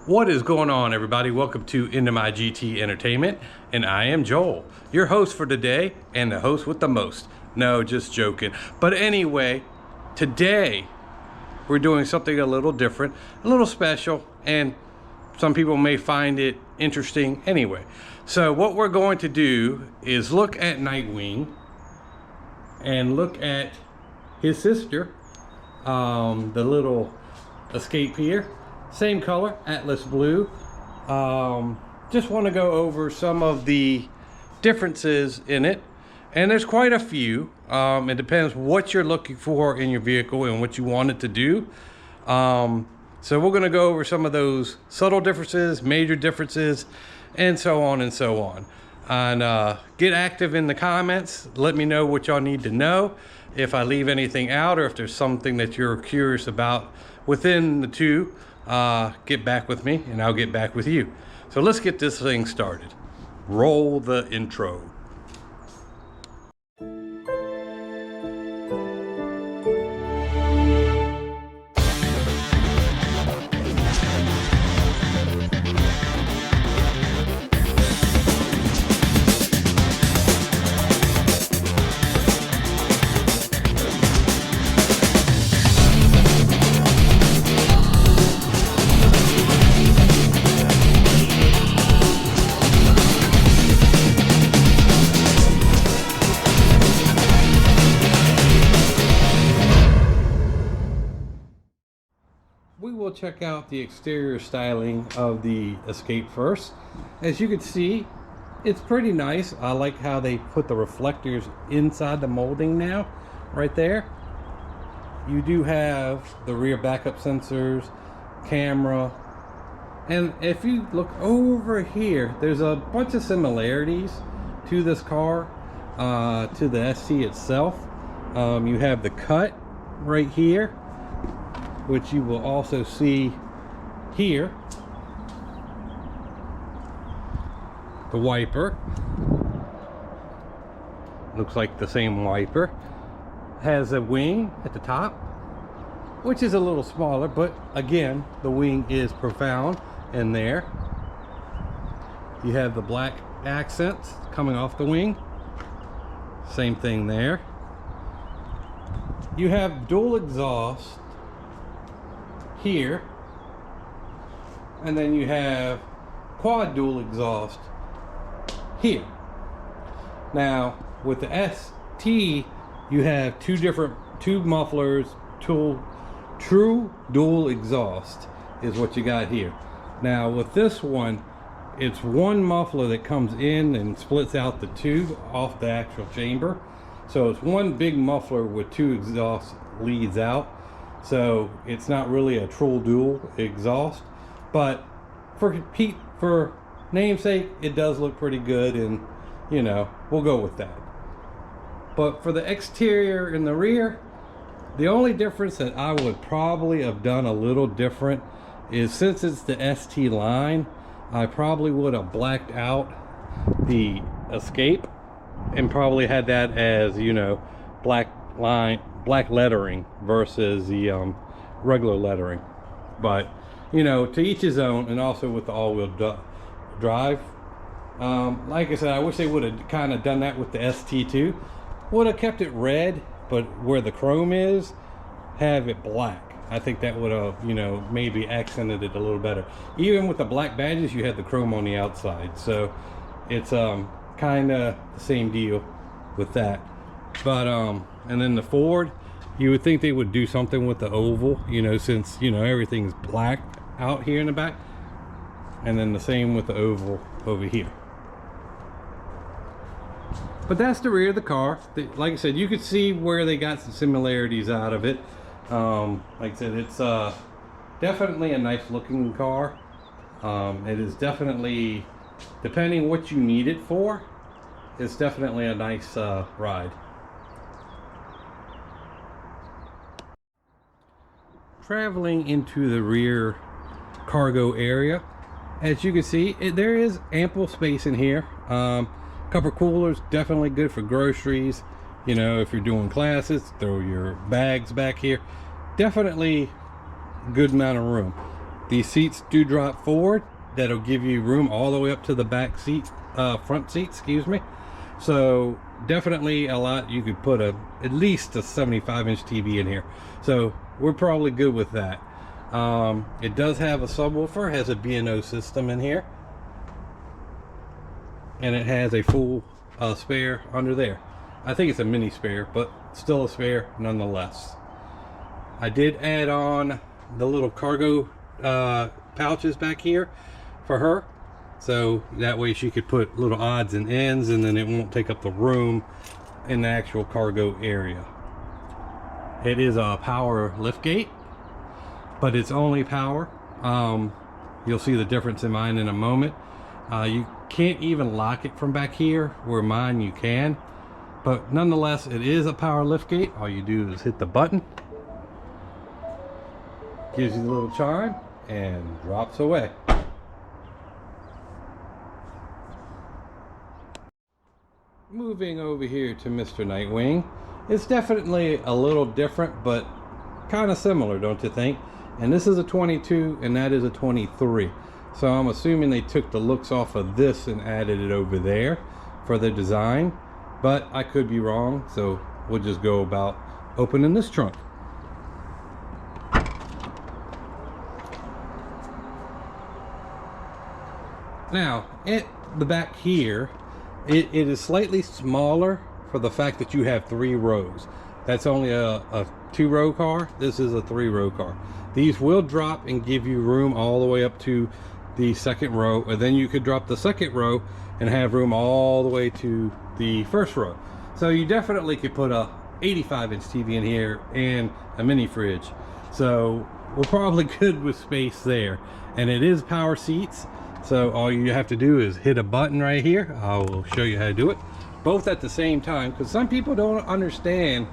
What is going on, everybody? Welcome to Into My GT Entertainment, and I am Joel, your host for today, and the host with the most. No, just joking. But anyway, today we're doing something a little different, a little special, and some people may find it interesting anyway. So what we're going to do is look at Nightwing and look at his sister, the little Escape here. Same color, Atlas blue. Just want to go over some of the differences in it, and there's quite a few. It depends what you're looking for in your vehicle and what you want it to do. So we're going to go over some of those subtle differences, major differences, and so on and so on. And get active in the comments. Let me know what y'all need to know. If I leave anything out, or if there's something that you're curious about within the two, get back with me and I'll get back with you. So let's get this thing started. Roll the intro. We will check out the exterior styling of the Escape first. As you can see, it's pretty nice. I like how they put the reflectors inside the molding now, right there. You do have the rear backup sensors, camera, and if you look over here, there's a bunch of similarities to this car, to the ST itself. You have the cut right here, which you will also see here. The wiper looks like the same wiper. Has a wing at the top, which is a little smaller, but again, the wing is profound in there. You have the black accents coming off the wing. Same thing there. You have dual exhaust here, and then you have quad dual exhaust here. Now with the ST, you have two mufflers, true dual exhaust is what you got here. Now with this one, it's one muffler that comes in and splits out the two off the actual chamber, so it's one big muffler with two exhaust leads out. So it's not really a true dual exhaust, but for namesake, it does look pretty good, and you know, we'll go with that. But for the exterior in the rear, the only difference that I would probably have done a little different is, since it's the ST line, I probably would have blacked out the Escape and probably had that as, you know, black lettering versus the regular lettering. But you know, to each his own. And also with the all-wheel drive, like I said, I wish they would have kind of done that with the ST2. Would have kept it red, but where the chrome is, have it black. I think that would have, you know, maybe accented it a little better. Even with the black badges, you had the chrome on the outside, so it's kind of the same deal with that. But and then the Ford, you would think they would do something with the oval, you know, since, you know, everything's black out here in the back. And then the same with the oval over here. But that's the rear of the car. Like I said, you could see where they got some similarities out of it. Like I said, it's definitely a nice looking car. It is definitely, depending what you need it for, it's definitely a nice ride. Traveling into the rear cargo area, as you can see, there is ample space in here. Couple coolers, definitely good for groceries. You know, if you're doing classes, throw your bags back here. Definitely good amount of room. These seats do drop forward. That'll give you room all the way up to the back seat, front seat, excuse me. So definitely a lot. You could put at least a 75-inch TV in here. So we're probably good with that. It does have a subwoofer, has a B&O system in here. And it has a full spare under there. I think it's a mini spare, but still a spare nonetheless. I did add on the little cargo pouches back here for her, so that way she could put little odds and ends, and then it won't take up the room in the actual cargo area. It is a power liftgate, but it's only power. You'll see the difference in mine in a moment. You can't even lock it from back here, where mine you can, but nonetheless it is a power liftgate. All you do is hit the button, gives you the little chime, and drops away. Moving over here to Mr. Nightwing, it's definitely a little different, but kind of similar, don't you think? And this is a 22 and that is a 23. So I'm assuming they took the looks off of this and added it over there for the design, but I could be wrong, so we'll just go about opening this trunk. Now, at the back here, it is slightly smaller for the fact that you have 3 rows. That's only a 2-row car. This is a 3-row car. These will drop and give you room all the way up to the 2nd row, and then you could drop the 2nd row and have room all the way to the 1st row. So you definitely could put a 85-inch TV in here and a mini fridge. So we're probably good with space there. And it is power seats. So all you have to do is hit a button right here. I will show you how to do it, both at the same time, because some people don't understand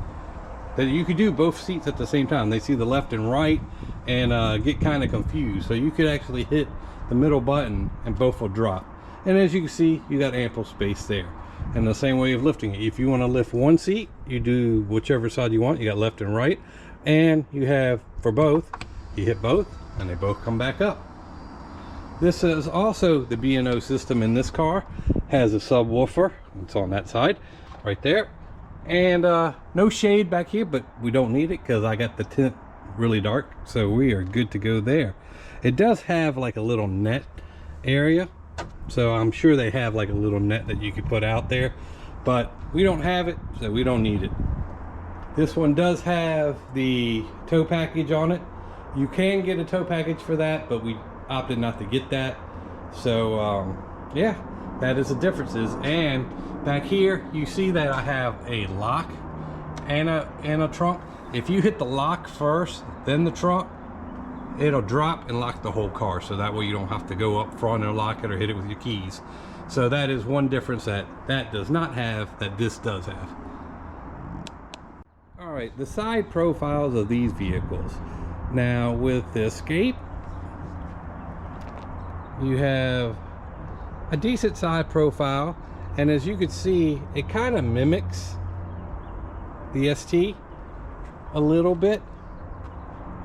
that you could do both seats at the same time. They see the left and right and get kind of confused. So you could actually hit the middle button and both will drop. And as you can see, you got ample space there. And the same way of lifting it, if you want to lift one seat, you do whichever side you want. You got left and right, and you have for both, you hit both and they both come back up. This is also the B&O system in this car. Has a subwoofer. It's on that side right there, and no shade back here, but we don't need it because I got the tint really dark, so we are good to go there. It does have like a little net area, so I'm sure they have like a little net that you could put out there, but we don't have it, so we don't need it. This one does have the tow package on it. You can get a tow package for that, but we opted not to get that. So yeah, that is the differences. And back here you see that I have a lock and a trunk. If you hit the lock first, then the trunk, it'll drop and lock the whole car, so that way you don't have to go up front and lock it or hit it with your keys. So that is one difference that does not have, that this does have. All right, the side profiles of these vehicles. Now with the Escape, you have a decent side profile, and as you can see, it kind of mimics the ST a little bit.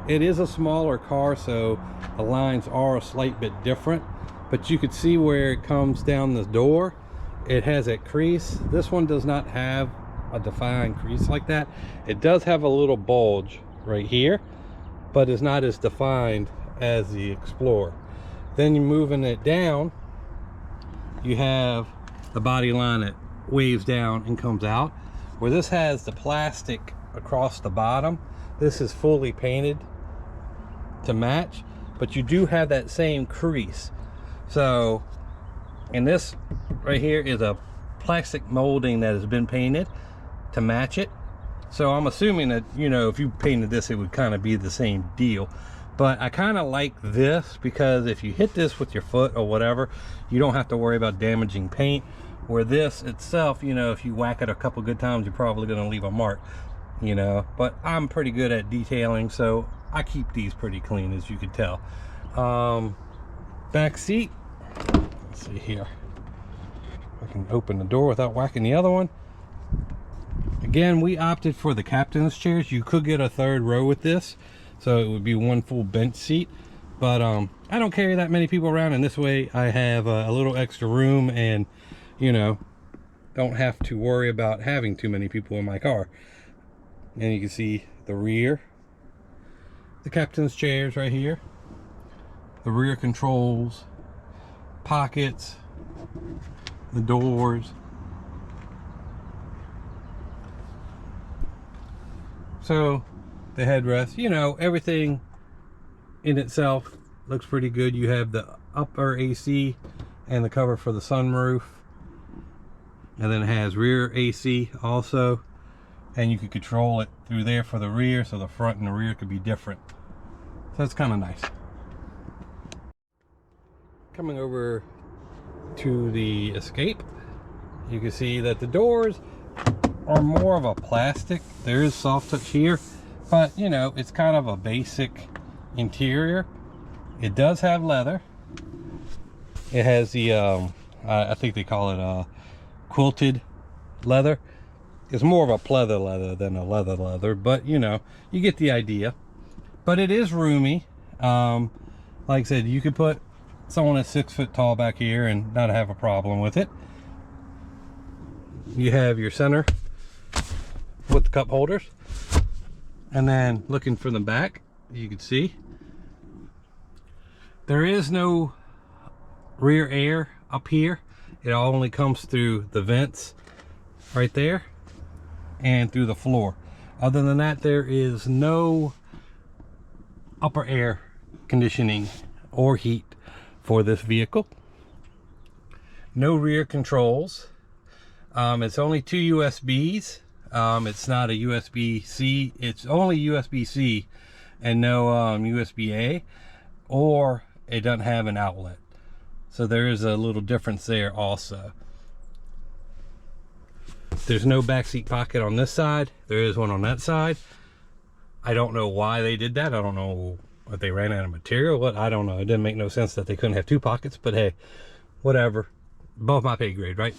It is a smaller car, so the lines are a slight bit different, but you could see where it comes down the door, it has that crease. This one does not have a defined crease like that. It does have a little bulge right here, but it's not as defined as the Explorer. Then you're moving it down, you have the body line that waves down and comes out, where this has the plastic across the bottom. This is fully painted to match, but you do have that same crease. So, and this right here is a plastic molding that has been painted to match it. So I'm assuming that, you know, if you painted this, it would kind of be the same deal. But I kind of like this because if you hit this with your foot or whatever, you don't have to worry about damaging paint. Where this itself, you know, if you whack it a couple good times, you're probably going to leave a mark, you know. But I'm pretty good at detailing, so I keep these pretty clean, as you can tell. Back seat, let's see here. I can open the door without whacking the other one. Again, we opted for the captain's chairs. You could get a 3rd row with this, so it would be one full bench seat, But I don't carry that many people around, and this way I have a little extra room, and you know, don't have to worry about having too many people in my car. And you can see the rear, the captain's chairs right here, the rear controls, pockets, the doors. So the headrest, you know, everything in itself looks pretty good. You have the upper AC and the cover for the sunroof, and then it has rear AC also, and you can control it through there for the rear, so the front and the rear could be different. So that's kind of nice. Coming over to the Escape, you can see that the doors are more of a plastic. There is soft touch here, but you know, it's kind of a basic interior. It does have leather. It has the I think they call it quilted leather. It's more of a pleather leather than a leather, but you know, you get the idea. But it is roomy. Like I said, you could put someone that's 6 foot tall back here and not have a problem with it. You have your center with the cup holders, and then looking for the back, you can see there is no rear air up here. It only comes through the vents right there and through the floor. Other than that, there is no upper air conditioning or heat for this vehicle. No rear controls. It's only 2 USBs. It's not a USB-C. It's only USB-C and no USB-A, or it doesn't have an outlet. So there is a little difference there also. There's no backseat pocket on this side. There is one on that side. I don't know why they did that. I don't know if they ran out of material. What, I don't know. It didn't make no sense that they couldn't have 2 pockets, but hey, whatever. Above my pay grade, right?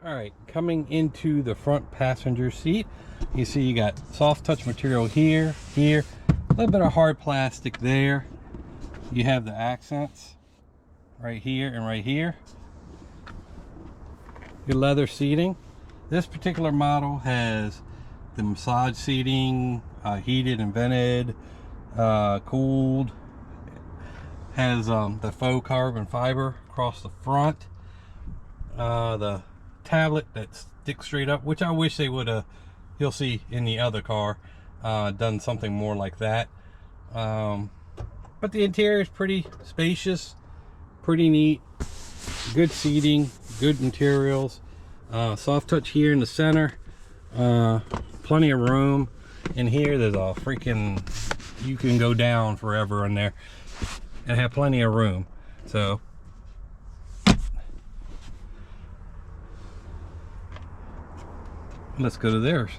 All right, coming into the front passenger seat, you see you got soft touch material here, a little bit of hard plastic there. You have the accents right here and right here. Your leather seating. This particular model has the massage seating, heated and vented, cooled. Has the faux carbon fiber across the front. The tablet that sticks straight up, which I wish they would have, you'll see in the other car, done something more like that. But the interior is pretty spacious, pretty neat, good seating, good materials, soft touch here in the center, plenty of room in here. There's a freaking, you can go down forever in there and have plenty of room. So let's go to theirs.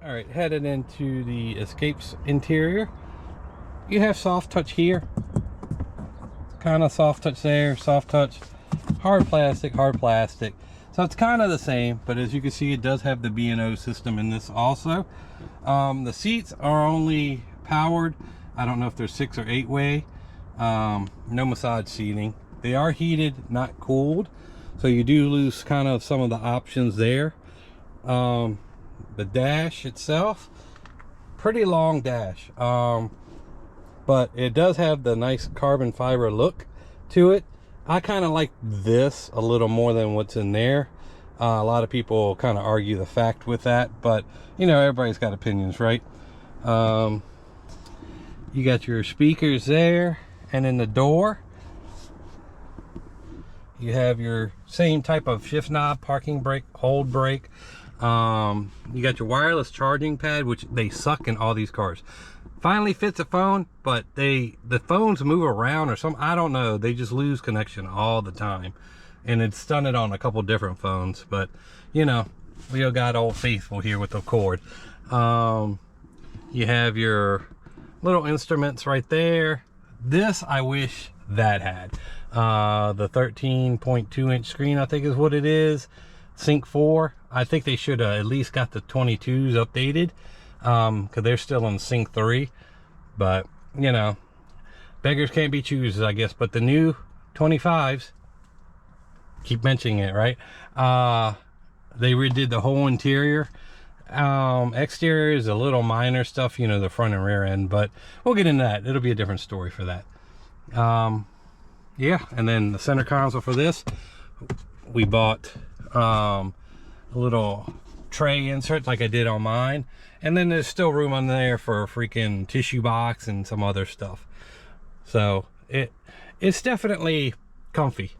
All right, headed into the Escape's interior. You have soft touch here, kind of soft touch there, soft touch, hard plastic. So it's kind of the same, but as you can see, it does have the B&O system in this also. The seats are only powered. I don't know if they're 6 or 8 way. No massage seating. They are heated, not cooled. So you do lose kind of some of the options there. The dash itself, pretty long dash, but it does have the nice carbon fiber look to it. I kind of like this a little more than what's in there. A lot of people kind of argue the fact with that, but you know, everybody's got opinions, right? You got your speakers there, and in the door you have your same type of shift knob, parking brake, hold brake. You got your wireless charging pad, which they suck in all these cars. Finally fits a phone, but the phones move around or something. I don't know. They just lose connection all the time. And it's done it on a couple different phones. But, you know, we all got Old Faithful here with the cord. You have your little instruments right there. This I wish that had. The 13.2 inch screen, I think is what it is. Sync 4. I think they should at least got the 22s updated, because they're still in Sync 3. But, you know, beggars can't be choosers, I guess. But the new 25s, keep mentioning it, right? They redid the whole interior. Exterior is a little minor stuff, you know, the front and rear end, but we'll get into that. It'll be a different story for that. Yeah, and then the center console for this, we bought a little tray insert like I did on mine, and then there's still room on there for a freaking tissue box and some other stuff. So it's definitely comfy.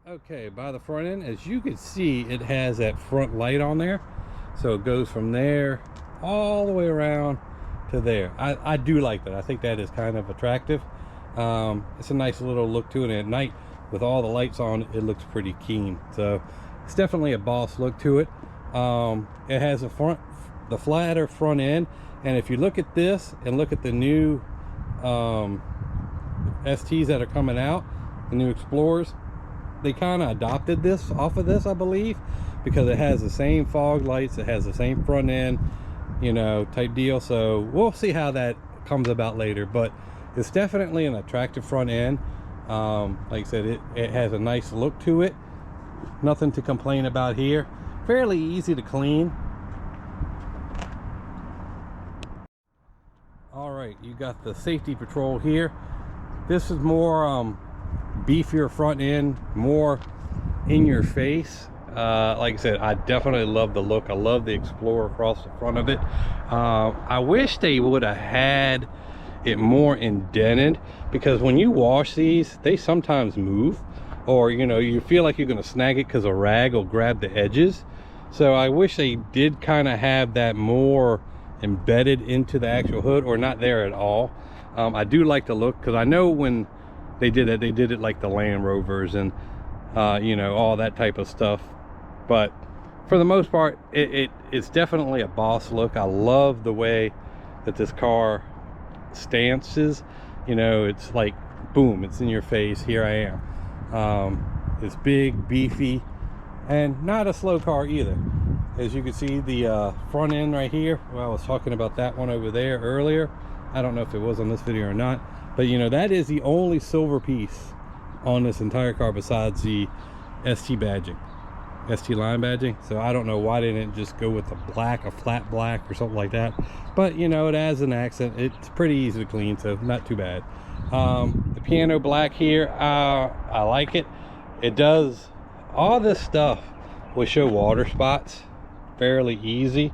Okay, by the front end, as you can see, it has that front light on there, so it goes from there all the way around to there. I do like that. I think that is kind of attractive. It's a nice little look to it, and at night with all the lights on, it looks pretty keen. So it's definitely a boss look to it. It has the flatter front end, and if you look at this and look at the new STs that are coming out, the new Explorers, they kind of adopted this off of this, I believe, because it has the same fog lights, it has the same front end, you know, type deal. So we'll see how that comes about later, but it's definitely an attractive front end. Like I said, it has a nice look to it. Nothing to complain about here. Fairly easy to clean. All right, you got the safety patrol here. This is more beefier front end, more in your face. Like I said, I definitely love the look. I love the Explorer across the front of it. I wish they would have had it more indented, because when you wash these, they sometimes move, or you know, you feel like you're going to snag it because a rag will grab the edges. So I wish they did kind of have that more embedded into the actual hood, or not there at all. I do like the look, because I know when they did it like the Land Rovers and you know, all that type of stuff. But for the most part, it's definitely a boss look. I love the way that this car stances. You know, it's like boom, it's in your face, here I am. It's big, beefy, and not a slow car either. As you can see, the front end right here, well, I was talking about that one over there earlier. I don't know if it was on this video or not, but you know, that is the only silver piece on this entire car besides the ST badging, ST line badging. So I don't know why they didn't just go with a black, a flat black or something like that. But you know, it has an accent. It's pretty easy to clean, so not too bad. The piano black here, I like it. It does all this stuff will show water spots fairly easy.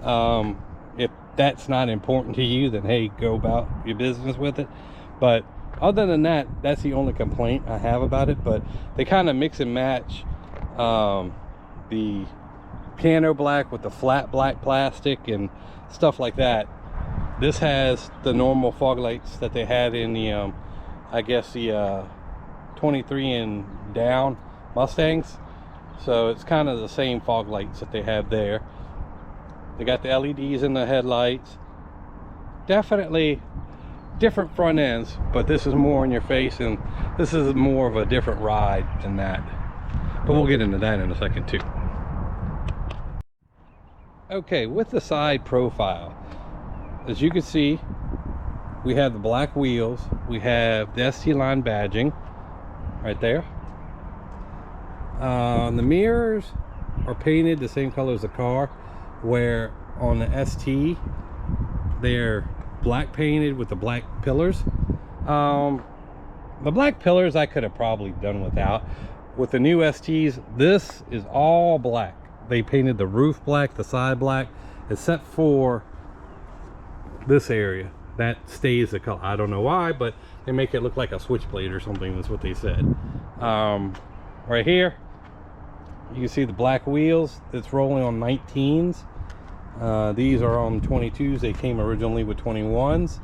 If that's not important to you, then hey, go about your business with it. But other than that, that's the only complaint I have about it. But they kind of mix and match the piano black with the flat black plastic and stuff like that. This has the normal fog lights that they had in the I guess the 23 and down Mustangs. So it's kind of the same fog lights that they have there. They got the LEDs in the headlights. Definitely different front ends, but this is more in your face, and this is more of a different ride than that. But we'll get into that in a second too. Okay, with the side profile, as you can see, we have the black wheels, we have the ST line badging right there. The mirrors are painted the same color as the car, where on the ST they're black painted with the black pillars. The black pillars I could have probably done without. With the new STs, this is all black. They painted the roof black, the side black, except for this area. That stays the color. I don't know why, but they make it look like a switchblade or something. That's what they said. Right here, you can see the black wheels. It's rolling on 19s. These are on 22s. They came originally with 21s.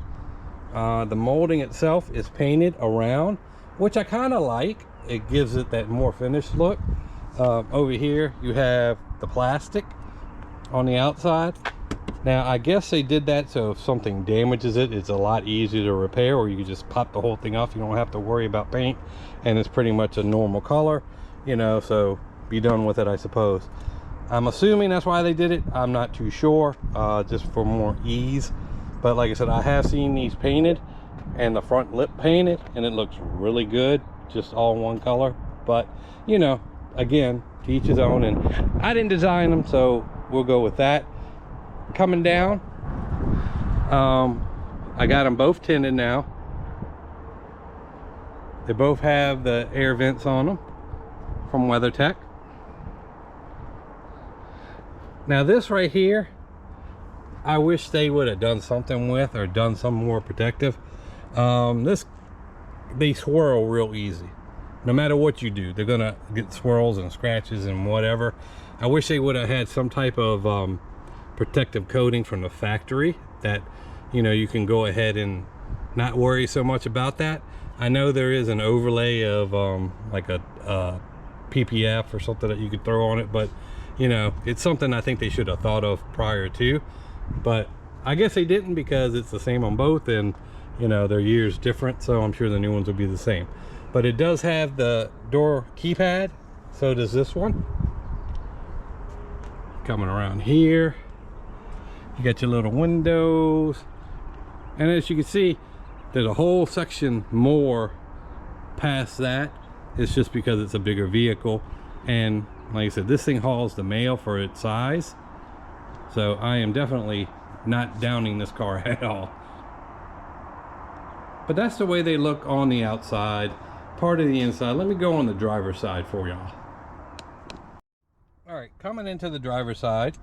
The molding itself is painted around, which I kind of like. It gives it that more finished look. Over here you have the plastic on the outside. Now I guess they did that so if something damages it, it's a lot easier to repair, or you can just pop the whole thing off. You don't have to worry about paint, and it's pretty much a normal color. you know, so be done with it, I suppose. I'm assuming that's why they did it. I'm not too sure, just for more ease. But like I said, I have seen these painted and the front lip painted, and it looks really good, just all one color. But you know, again, to each his own, and I didn't design them, so we'll go with that. Coming down, I got them both tinted now. They both have the air vents on them from WeatherTech. Now this right here, I wish they would have done something with, or done some more protective. They swirl real easy. No matter what you do, they're gonna get swirls and scratches and whatever. I wish they would have had some type of protective coating from the factory that, you know, you can go ahead and not worry so much about that. I know there is an overlay of like a PPF or something that you could throw on it, but you know, it's something I think they should have thought of prior to, but I guess they didn't, because it's the same on both, and you know, their years different, so I'm sure the new ones will be the same. But it does have the door keypad, so does this one. Coming around here, you got your little windows, and as you can see, there's a whole section more past that. It's just because it's a bigger vehicle, and like I said, this thing hauls the mail for its size, so I am definitely not downing this car at all. But that's the way they look on the outside. Part of the inside, let me go on the driver's side for y'all. All right, coming into the driver's side,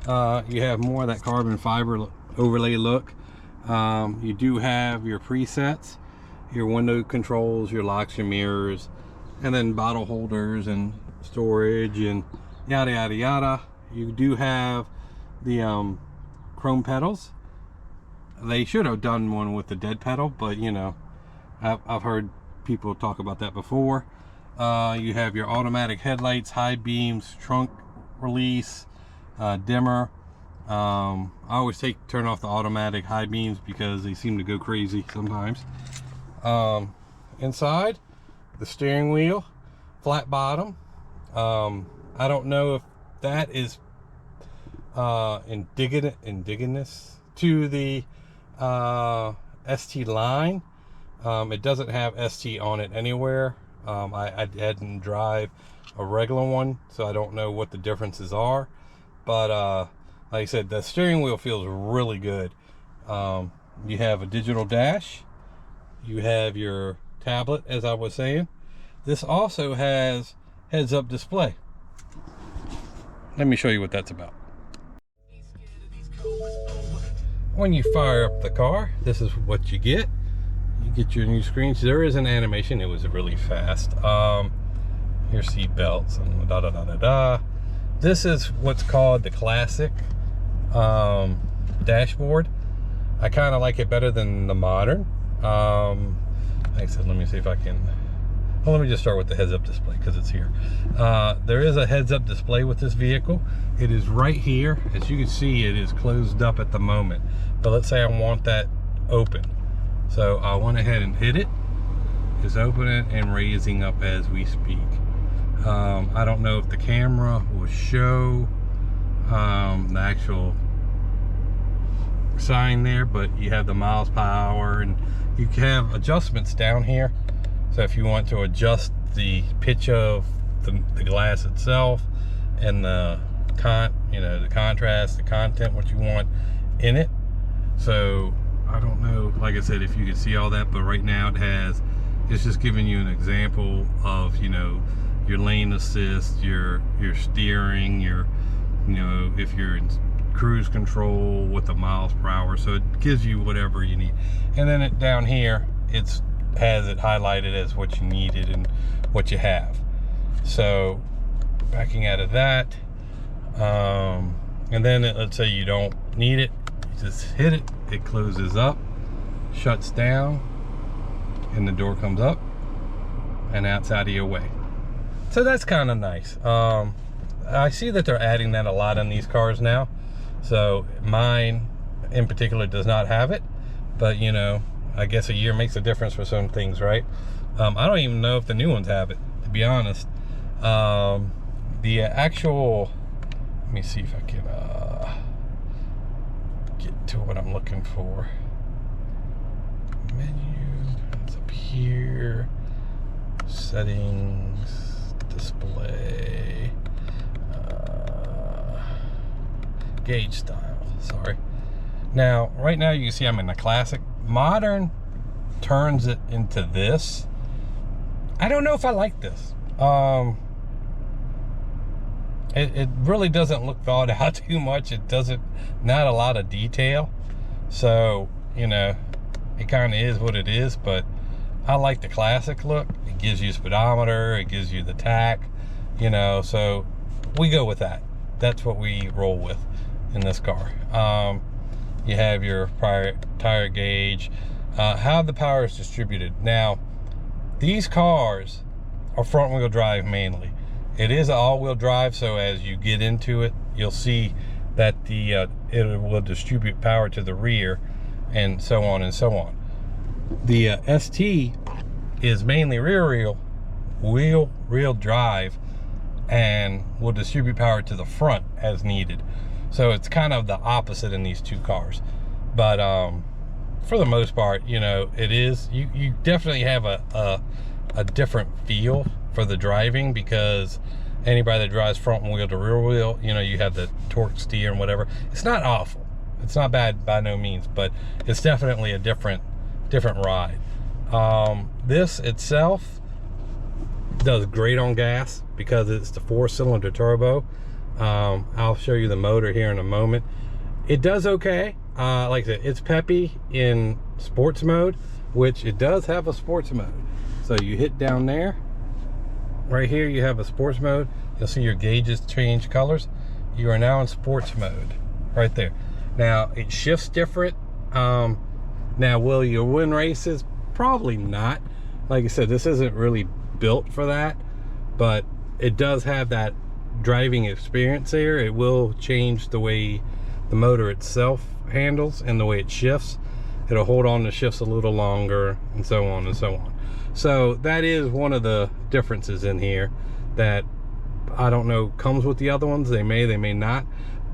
you have more of that carbon fiber overlay look. You do have your presets, your window controls, your locks, your mirrors, and then bottle holders and storage and yada yada yada. You do have the chrome pedals. They should have done one with the dead pedal, but you know, I've heard people talk about that before. You have your automatic headlights, high beams, trunk release, dimmer. I always turn off the automatic high beams because they seem to go crazy sometimes. Inside, the steering wheel, flat bottom. I don't know if that is indigenous to the ST line. It doesn't have ST on it anywhere. I didn't drive a regular one, so I don't know what the differences are, but like I said, the steering wheel feels really good. You have a digital dash, you have your tablet, as I was saying. This also has heads-up display. Let me show you what that's about. When you fire up the car, this is what you get. You get your new screens. There is an animation. It was really fast. Your seat belts and da da da da da. This is what's called the classic dashboard. I kind of like it better than the modern. Like I said, let me see if I can. Well, let me just start with the heads-up display because it's here. There is a heads-up display with this vehicle. It is right here. As you can see, it is closed up at the moment. But let's say I want that open. So I went ahead and hit it. It's opening and raising up as we speak. I don't know if the camera will show the actual sign there, but you have the miles per hour, and you have adjustments down here. So if you want to adjust the pitch of the glass itself and the the contrast, the content, what you want in it. So I don't know, like I said, if you can see all that, but right now it's just giving you an example of, your lane assist, your steering, if you're in cruise control with the miles per hour. So it gives you whatever you need. And then down here, has it highlighted as what you needed and what you have. So backing out of that, and then let's say you don't need it, you just hit it, it closes up, shuts down, and the door comes up and out's out of your way. So that's kind of nice. I see that they're adding that a lot on these cars now. So mine in particular does not have it, but I guess a year makes a difference for some things, right? I don't even know if the new ones have it, to be honest. The actual, let me see if I can get to what I'm looking for. Menu, it's up here. Settings, display, gauge style, sorry. Now, right now you can see I'm in the classic. Modern turns it into this. I don't know if I like this. It really doesn't look thought out too much. It doesn't, not a lot of detail. So, you know, it kind of is what it is, but I like the classic look. It gives you speedometer, it gives you the tach, you know, so we go with that. That's what we roll with in this car. You have your prior tire gauge, how the power is distributed. Now, these cars are front wheel drive mainly. It is an all-wheel drive, so as you get into it, you'll see that the it will distribute power to the rear, and so on and so on. The ST is mainly rear wheel drive, and will distribute power to the front as needed. So it's kind of the opposite in these two cars. But for the most part, you know, it is, you definitely have a different feel for the driving, because anybody that drives front wheel to rear wheel, you know, you have the torque steer and whatever. It's not awful. It's not bad by no means, but it's definitely a different ride. This itself does great on gas because it's the 4-cylinder turbo. I'll show you the motor here in a moment. It does okay. Like I said, it's peppy in sports mode, which it does have a sports mode. So you hit down there, right here you have a sports mode. You'll see your gauges change colors. You are now in sports mode right there. Now it shifts different. Now will you win races? Probably not. Like I said, this isn't really built for that, but it does have that driving experience there. It will change the way the motor itself handles and the way it shifts. It'll hold on to shifts a little longer, and so on and so on. So that is one of the differences in here that I don't know comes with the other ones. They may not,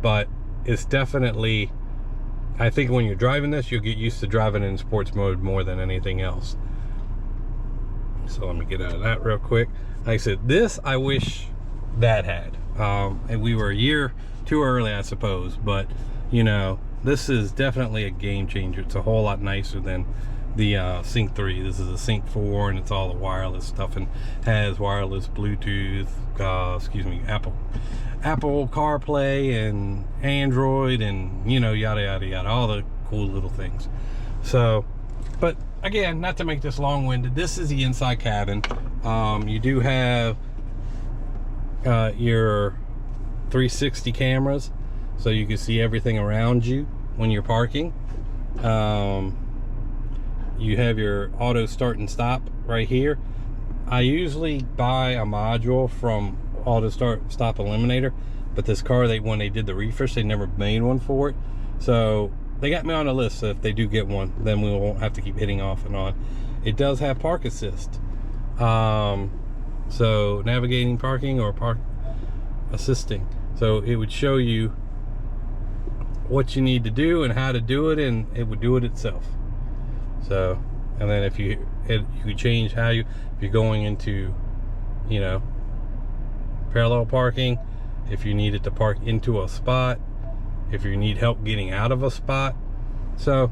but it's definitely, I think when you're driving this, you'll get used to driving in sports mode more than anything else. So let me get out of that real quick. Like I said, this I wish that had. And we were a year too early, I suppose, but you know, this is definitely a game changer. It's a whole lot nicer than the Sync 3. This is a Sync 4, and it's all the wireless stuff, and has wireless Bluetooth, Apple CarPlay and Android, and you know, yada yada yada, all the cool little things. So, but again, not to make this long-winded, this is the inside cabin. You do have your 360 cameras, so you can see everything around you when you're parking. You have your auto start and stop right here. I usually buy a module from Auto Start Stop Eliminator, but this car, when they did the refresh, they never made one for it. So they got me on the list, so if they do get one, then we won't have to keep hitting off and on. It does have park assist. So navigating parking or park assisting. So it would show you what you need to do and how to do it, and it would do it itself. So, and then if you change how if you're going into, you know, parallel parking, if you needed to park into a spot, if you need help getting out of a spot. So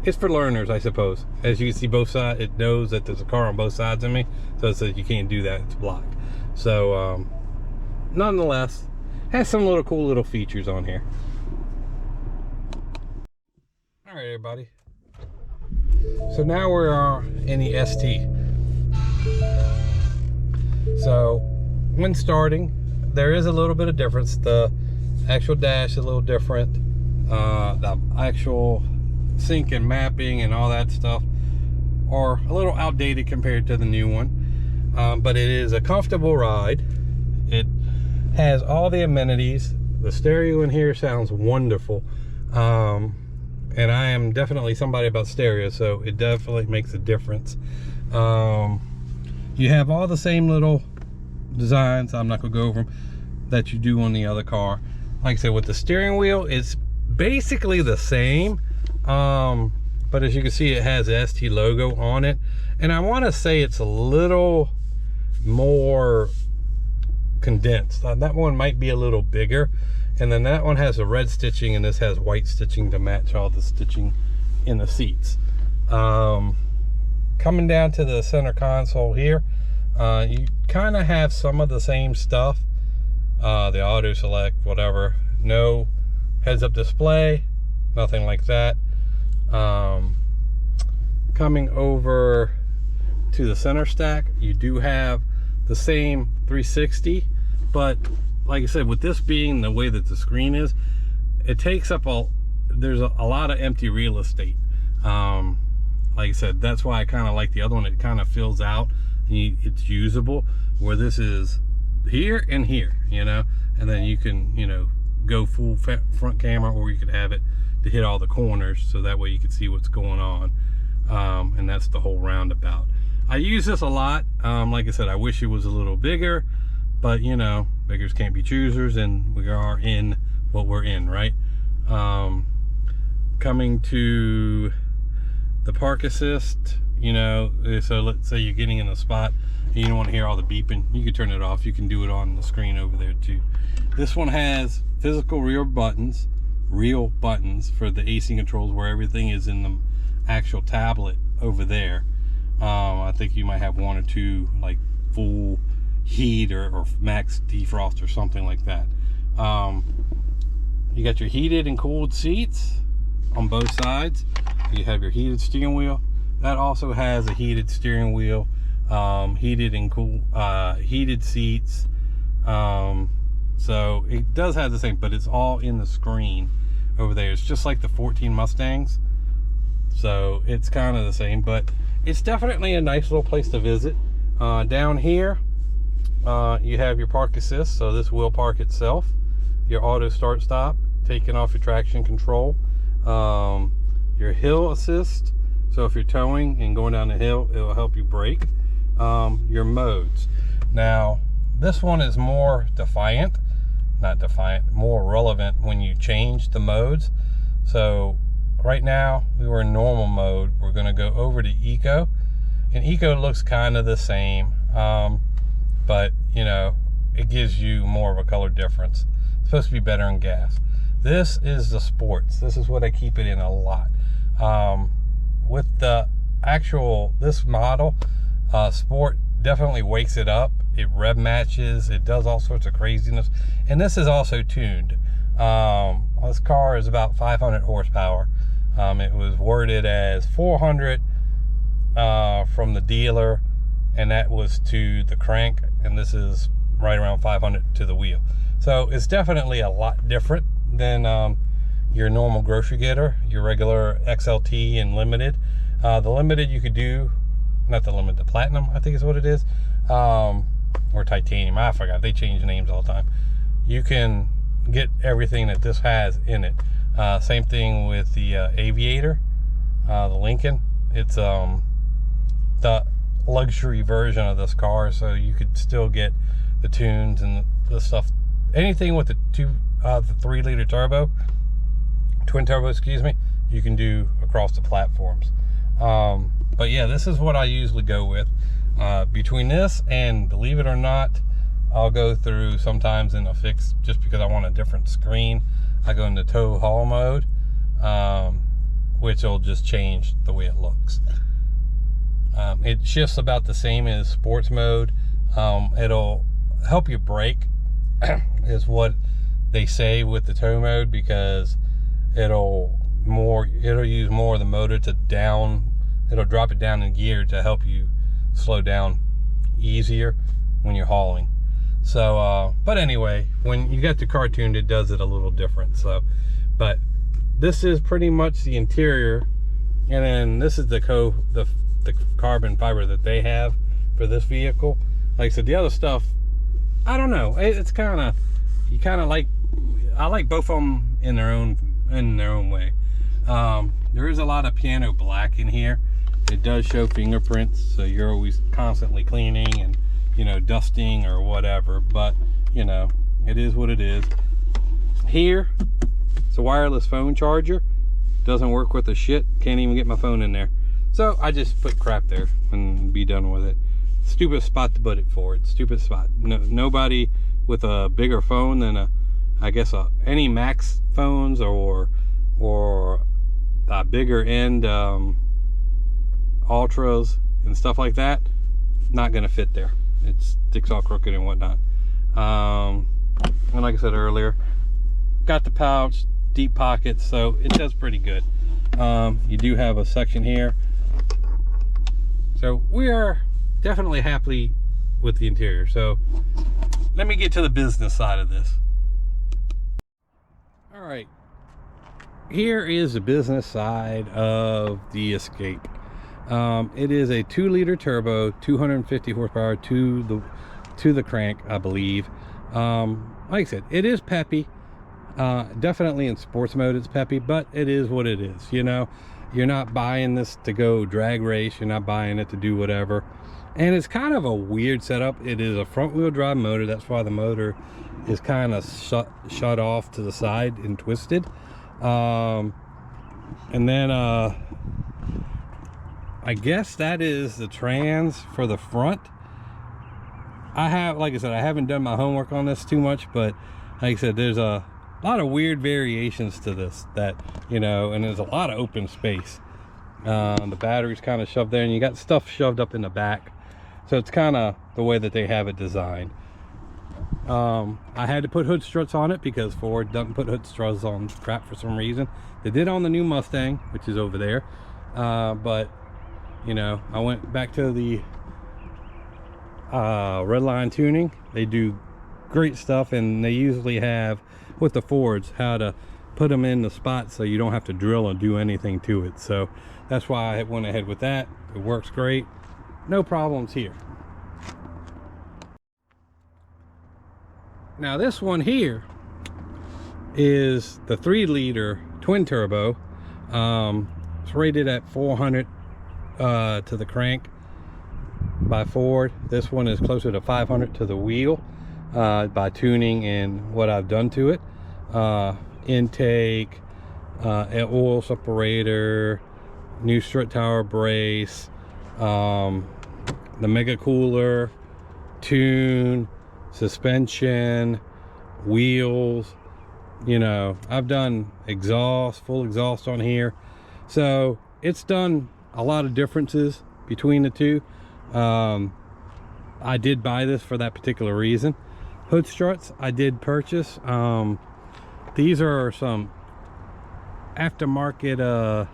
it's for learners, I suppose. As you can see, both sides, it knows that there's a car on both sides of me, so it says you can't do that, it's blocked. So nonetheless, has some little cool little features on here. All right, everybody, so now we are in the ST. So when starting, there is a little bit of difference. The actual dash is a little different. The actual sync and mapping and all that stuff are a little outdated compared to the new one, but it is a comfortable ride. It has all the amenities. The stereo in here sounds wonderful, and I am definitely somebody about stereo, so it definitely makes a difference. You have all the same little designs, I'm not gonna go over them, that you do on the other car. Like I said, with the steering wheel, it's basically the same, but as you can see, it has the ST logo on it, and I want to say it's a little more condensed. That one might be a little bigger, and then that one has a red stitching, and this has white stitching to match all the stitching in the seats. Coming down to the center console here, you kind of have some of the same stuff. The auto select, whatever, no heads-up display, nothing like that. Coming over to the center stack, you do have the same 360, but like I said, with this being the way that the screen is, it takes up there's a lot of empty real estate. Like I said, that's why I kind of like the other one. It kind of fills out, it's usable, where this is here and here, you know, and then you can, you know, go full front camera, or you could have it to hit all the corners, so that way you can see what's going on. And that's the whole roundabout. I use this a lot. Like I said, I wish it was a little bigger, but you know, beggars can't be choosers, and we are in what we're in, right? Coming to the park assist, you know, so let's say you're getting in a spot and you don't want to hear all the beeping, you can turn it off. You can do it on the screen over there too. This one has physical real buttons for the AC controls, where everything is in the actual tablet over there. I think you might have one or two, like full heat or max defrost or something like that. You got your heated and cooled seats on both sides. You have your heated steering wheel. That also has a heated steering wheel, heated and cool, heated seats. So it does have the same, but it's all in the screen over there. It's just like the 14 Mustangs. So it's kind of the same, but it's definitely a nice little place to visit. Down here, you have your park assist. So this will park itself. Your auto start stop, taking off your traction control. Your hill assist. So if you're towing and going down the hill, it will help you brake. Your modes. Now, this one is more more relevant when you change the modes. So right now we were in normal mode. We're going to go over to eco, and eco looks kind of the same, but you know, it gives you more of a color difference. It's supposed to be better in gas. This is the sports. This is what I keep it in a lot. With the this model, sport definitely wakes it up. It rev matches, it does all sorts of craziness, and this is also tuned. This car is about 500 horsepower. It was worded as 400 from the dealer, and that was to the crank, and this is right around 500 to the wheel. So it's definitely a lot different than your normal grocery getter, your regular XLT and limited. The limited you could do, not the limited, the platinum I think is what it is, or titanium, I forgot, they change names all the time. You can get everything that this has in it. Same thing with the Aviator, the Lincoln. It's the luxury version of this car, so you could still get the tunes and the stuff, anything with the 3-liter turbo, twin turbo, excuse me, you can do across the platforms. But yeah, this is what I usually go with. Between this and, believe it or not, I'll go through sometimes in a fix, just because I want a different screen, I go into tow haul mode, which will just change the way it looks. It shifts about the same as sports mode. It'll help you brake is what they say with the tow mode, because it'll use more of the motor to it'll drop it down in gear to help you slow down easier when you're hauling. So but anyway, when you got the car tuned, it does it a little different. So, but this is pretty much the interior, and then this is the carbon fiber that they have for this vehicle. Like I said, the other stuff, I don't know, it's kind of, I like both of them in their own way. There is a lot of piano black in here. It does show fingerprints, so you're always constantly cleaning and you know, dusting or whatever, but you know, it is what it is. Here it's a wireless phone charger, doesn't work with the shit, can't even get my phone in there, so I just put crap there and be done with it. Stupid spot to put it for. It's stupid spot. Nobody with a bigger phone than I guess any Max phones or a bigger end Ultras and stuff like that, not gonna fit there. It sticks all crooked and whatnot. And like I said earlier, got the pouch, deep pockets, so it does pretty good. You do have a section here, so we are definitely happy with the interior. So let me get to the business side of this. All right, here is the business side of the Escape. It is a 2-liter turbo, 250 horsepower to the crank, I believe. Like I said, it is peppy. Definitely in sports mode it's peppy, but it is what it is. You know, you're not buying this to go drag race, you're not buying it to do whatever. And it's kind of a weird setup. It is a front wheel drive motor, that's why the motor is kind of shut off to the side and twisted. And then I guess that is the trans for the front. Like I said, I haven't done my homework on this too much, but like I said, there's a lot of weird variations to this, that, you know, and there's a lot of open space. The battery's kind of shoved there, and you got stuff shoved up in the back, so it's kind of the way that they have it designed. I had to put hood struts on it because Ford doesn't put hood struts on crap for some reason. They did on the new Mustang, which is over there, but you know, I went back to the Redline Tuning. They do great stuff, and they usually have, with the Fords, how to put them in the spot so you don't have to drill or do anything to it. So that's why I went ahead with that. It works great, no problems here. Now this one here is the 3-liter twin turbo. It's rated at 400 to the crank by Ford. This one is closer to 500 to the wheel by tuning and what I've done to it. Intake, an oil separator, new strut tower brace, the mega cooler, tune, suspension, wheels. You know, I've done exhaust, full exhaust on here, so it's done a lot of differences between the two. I did buy this for that particular reason. Hood struts I did purchase. These are some aftermarket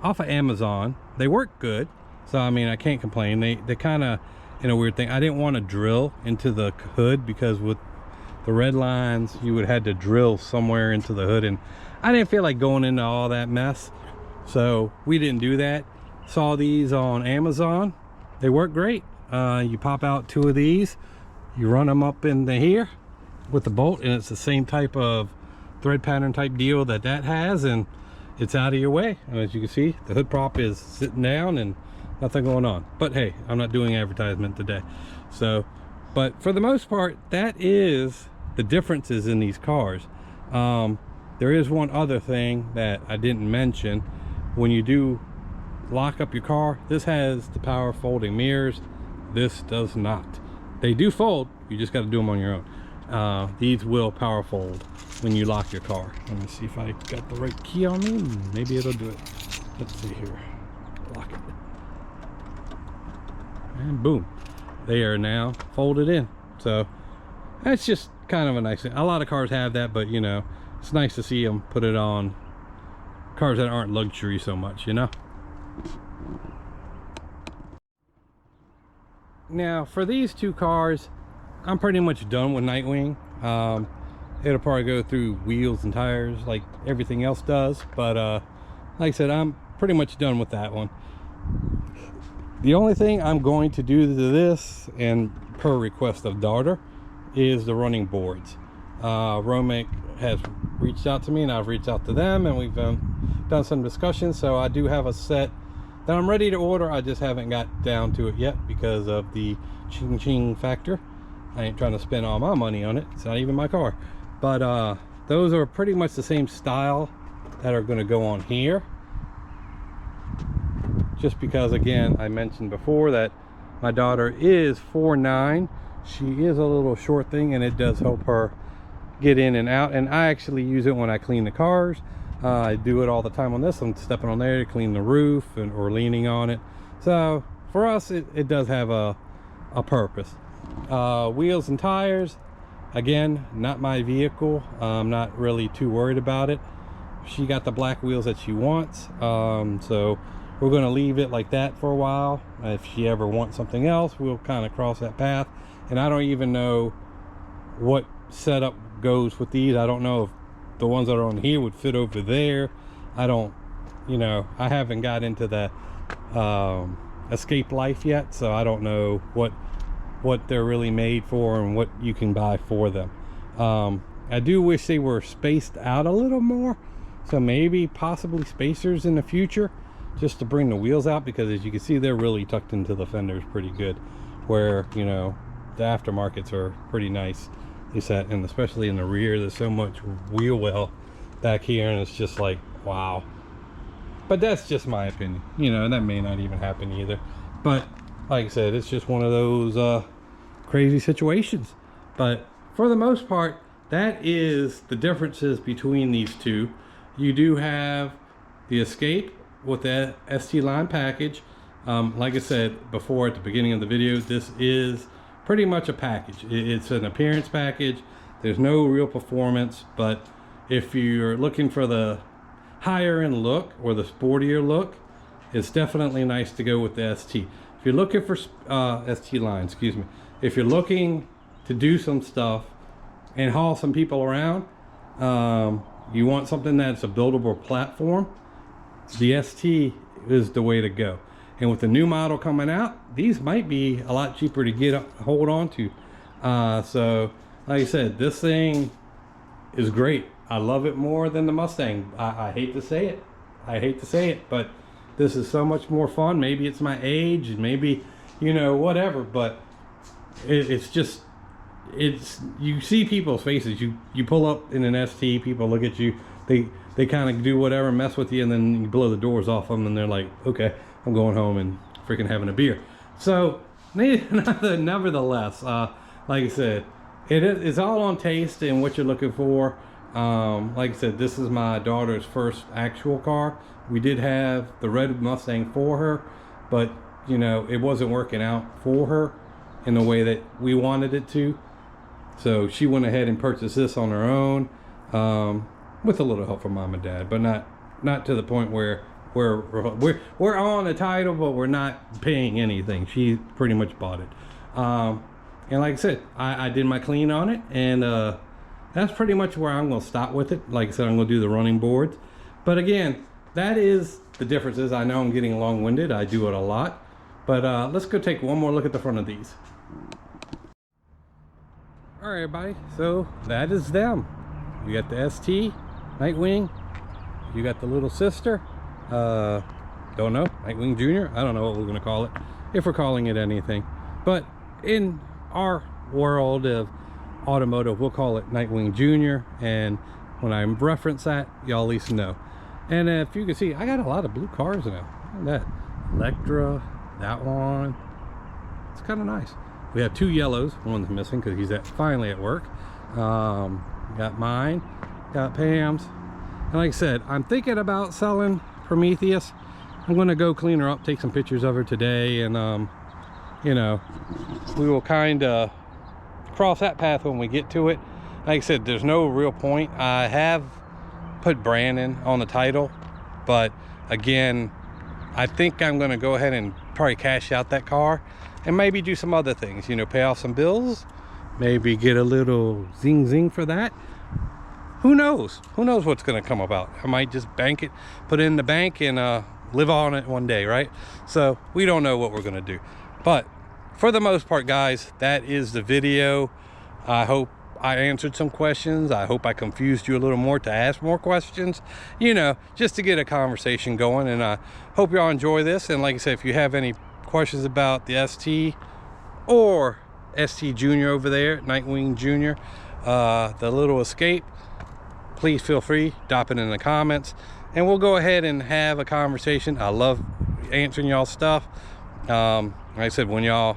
off of Amazon. They work good, so I mean, I can't complain. They kind of, in a weird thing, I didn't want to drill into the hood, because with the red lines you would have had to drill somewhere into the hood, and I didn't feel like going into all that mess, so we didn't do that. Saw these on Amazon. They work great. You pop out 2 of these, you run them up into here with the bolt, and it's the same type of thread pattern type deal that has, and it's out of your way. And as you can see, the hood prop is sitting down and nothing going on. But hey, I'm not doing advertisement today. So, but for the most part, that is the differences in these cars. There is one other thing that I didn't mention. When you do lock up your car, this has the power folding mirrors. This does not. They do fold, you just got to do them on your own. These will power fold when you lock your car. Let me see if I got the right key on me. Maybe it'll do it. Let's see here. Lock it, and boom, they are now folded in. So that's just kind of a nice thing. A lot of cars have that, but you know, it's nice to see them put it on cars that aren't luxury so much, you know. Now for these 2 cars, I'm pretty much done with Nightwing. It'll probably go through wheels and tires like everything else does, but like I said, I'm pretty much done with that one. The only thing I'm going to do to this, and per request of daughter, is the running boards. Romic has reached out to me, and I've reached out to them, and we've done some discussions. So I do have a set that I'm ready to order. I just haven't got down to it yet because of the ching factor. I ain't trying to spend all my money on it. It's not even my car. But those are pretty much the same style that are going to go on here. Just because, again, I mentioned before that my daughter is 4'9". She is a little short thing, and it does help her get in and out. And I actually use it when I clean the cars. I do it all the time on this. I'm stepping on there to clean the roof or leaning on it. So for us, it does have a purpose. Wheels and tires, again, not my vehicle. I'm not really too worried about it. She got the black wheels that she wants, so we're going to leave it like that for a while. If she ever wants something else, we'll kind of cross that path. And I don't even know what setup goes with these. I don't know if the ones that are on here would fit over there. I don't, you know, I haven't got into the Escape Life yet, so I don't know what they're really made for and what you can buy for them. I do wish they were spaced out a little more, so maybe possibly spacers in the future, just to bring the wheels out, because as you can see, they're really tucked into the fenders pretty good, where, you know, the aftermarkets are pretty nice. And especially in the rear, there's so much wheel well back here, and it's just like, wow. But that's just my opinion, you know, and that may not even happen either. But like I said, it's just one of those crazy situations. But for the most part, that is the differences between these two. You do have the Escape with the ST line package. Like I said before at the beginning of the video, this is pretty much a package. It's an appearance package. There's no real performance, but if you're looking for the higher end look or the sportier look, it's definitely nice to go with the ST. If you're looking for ST line, excuse me, if you're looking to do some stuff and haul some people around, you want something that's a buildable platform, the ST is the way to go. And with the new model coming out, these might be a lot cheaper to hold on to. So like I said, this thing is great. I love it more than the Mustang. I hate to say it. I hate to say it, but this is so much more fun. Maybe it's my age, and maybe, you know, whatever, but it's just, you see people's faces. You pull up in an ST, people look at you, they kind of do whatever, mess with you, and then you blow the doors off them, and they're like, okay, I'm going home and freaking having a beer. So nevertheless, like I said, it's all on taste and what you're looking for. Like I said, this is my daughter's first actual car. We did have the red Mustang for her, but you know, it wasn't working out for her in the way that we wanted it to. So she went ahead and purchased this on her own, with a little help from mom and dad, but not to the point where we're on the title, but we're not paying anything. She pretty much bought it. And like I said, I did my clean on it, and that's pretty much where I'm going to stop with it. Like I said, I'm going to do the running boards. But again, that is the differences. I know I'm getting long-winded. I do it a lot. But let's go take one more look at the front of these. All right, everybody. So that is them. You got the ST, Nightwing. You got the little sister. Don't know, Nightwing Jr. I don't know what we're going to call it, if we're calling it anything. But in our world of automotive, we'll call it Nightwing Jr. And when I reference that, y'all at least know. And if you can see, I got a lot of blue cars now. Look at that. Electra, that one. It's kind of nice. We have two yellows. One's missing because he's finally at work. Got mine, got Pam's. And like I said, I'm thinking about selling Prometheus. I'm going to go clean her up, take some pictures of her today, and you know, we will kind of cross that path when we get to it. Like I said, there's no real point. I have put Brandon on the title, but again, I think I'm going to go ahead and probably cash out that car and maybe do some other things, you know, pay off some bills, maybe get a little zing for that. Who knows what's going to come about. I might just bank it, put it in the bank, and live on it one day, right? So we don't know what we're going to do. But for the most part, guys, that is the video. I hope I answered some questions. I hope I confused you a little more to ask more questions, you know, just to get a conversation going. And I hope y'all enjoy this. And like I said, if you have any questions about the ST or ST Junior over there, Nightwing Junior, the little Escape, please feel free, drop it in the comments, and we'll go ahead and have a conversation. I love answering y'all stuff. Like I said, when y'all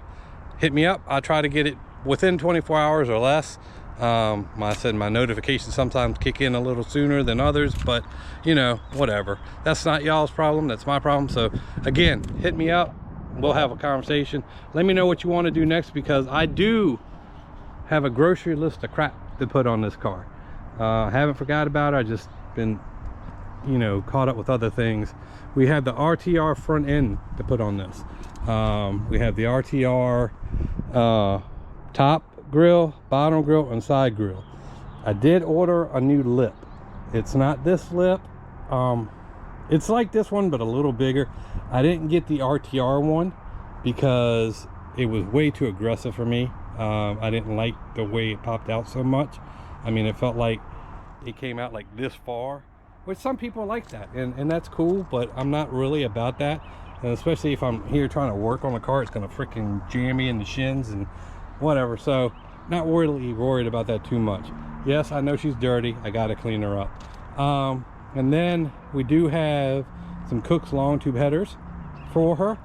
hit me up, I try to get it within 24 hours or less. I said my notifications sometimes kick in a little sooner than others, but you know, whatever. That's not y'all's problem, that's my problem. So again, hit me up, we'll have a conversation. Let me know what you want to do next, because I do have a grocery list of crap to put on this car. I haven't forgot about it. I just been, you know, caught up with other things. We have the RTR front end to put on this. We have the RTR top grill, bottom grill, and side grill. I did order a new lip. It's not this lip. It's like this one, but a little bigger. I didn't get the RTR one because it was way too aggressive for me. I didn't like the way it popped out so much. I mean, it felt like it came out like this far, which some people like that, and that's cool, but I'm not really about that. And especially if I'm here trying to work on the car, it's gonna freaking jam me in the shins and whatever. So not really worried about that too much. Yes, I know she's dirty, I gotta clean her up. And then we do have some Cook's long tube headers for her,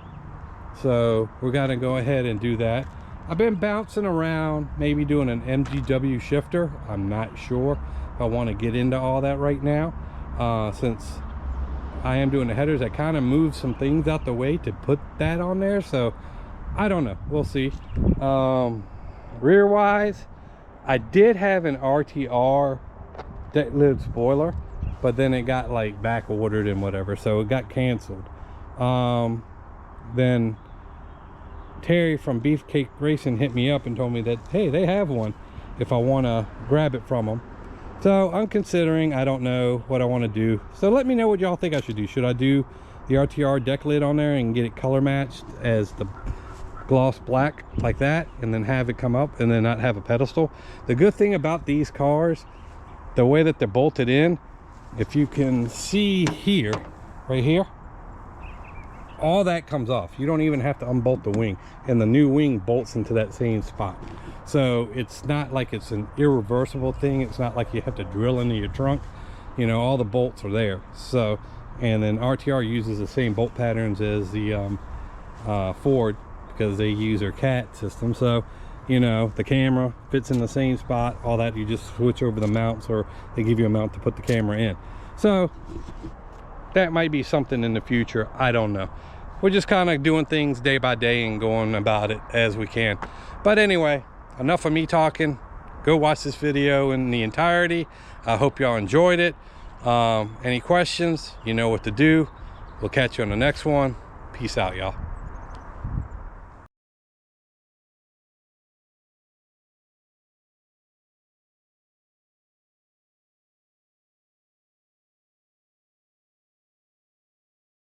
so we're gonna go ahead and do that. I've been bouncing around, maybe doing an MGW shifter. I'm not sure if I want to get into all that right now. Since I am doing the headers, I kind of moved some things out the way to put that on there. So I don't know, we'll see. Rear wise, I did have an RTR deck lid spoiler, but then it got like back ordered and whatever, so it got canceled. Then Terry from Beefcake Racing hit me up and told me that, hey, they have one if I want to grab it from them. So I'm considering, I don't know what I want to do. So let me know what y'all think I should do. Should I do the RTR deck lid on there and get it color matched as the gloss black like that, and then have it come up and then not have a pedestal? The good thing about these cars, the way that they're bolted in, if you can see here, right here, all that comes off. You don't even have to unbolt the wing, and the new wing bolts into that same spot. So it's not like it's an irreversible thing. It's not like you have to drill into your trunk. You know, all the bolts are there. So, and then RTR uses the same bolt patterns as the Ford, because they use their CAT system. So, you know, the camera fits in the same spot, all that. You just switch over the mounts, or they give you a mount to put the camera in. So that might be something in the future, I don't know. We're just kind of doing things day by day and going about it as we can. But anyway, enough of me talking. Go watch this video in the entirety. I hope y'all enjoyed it. Any questions, you know what to do. We'll catch you on the next one. Peace out, y'all.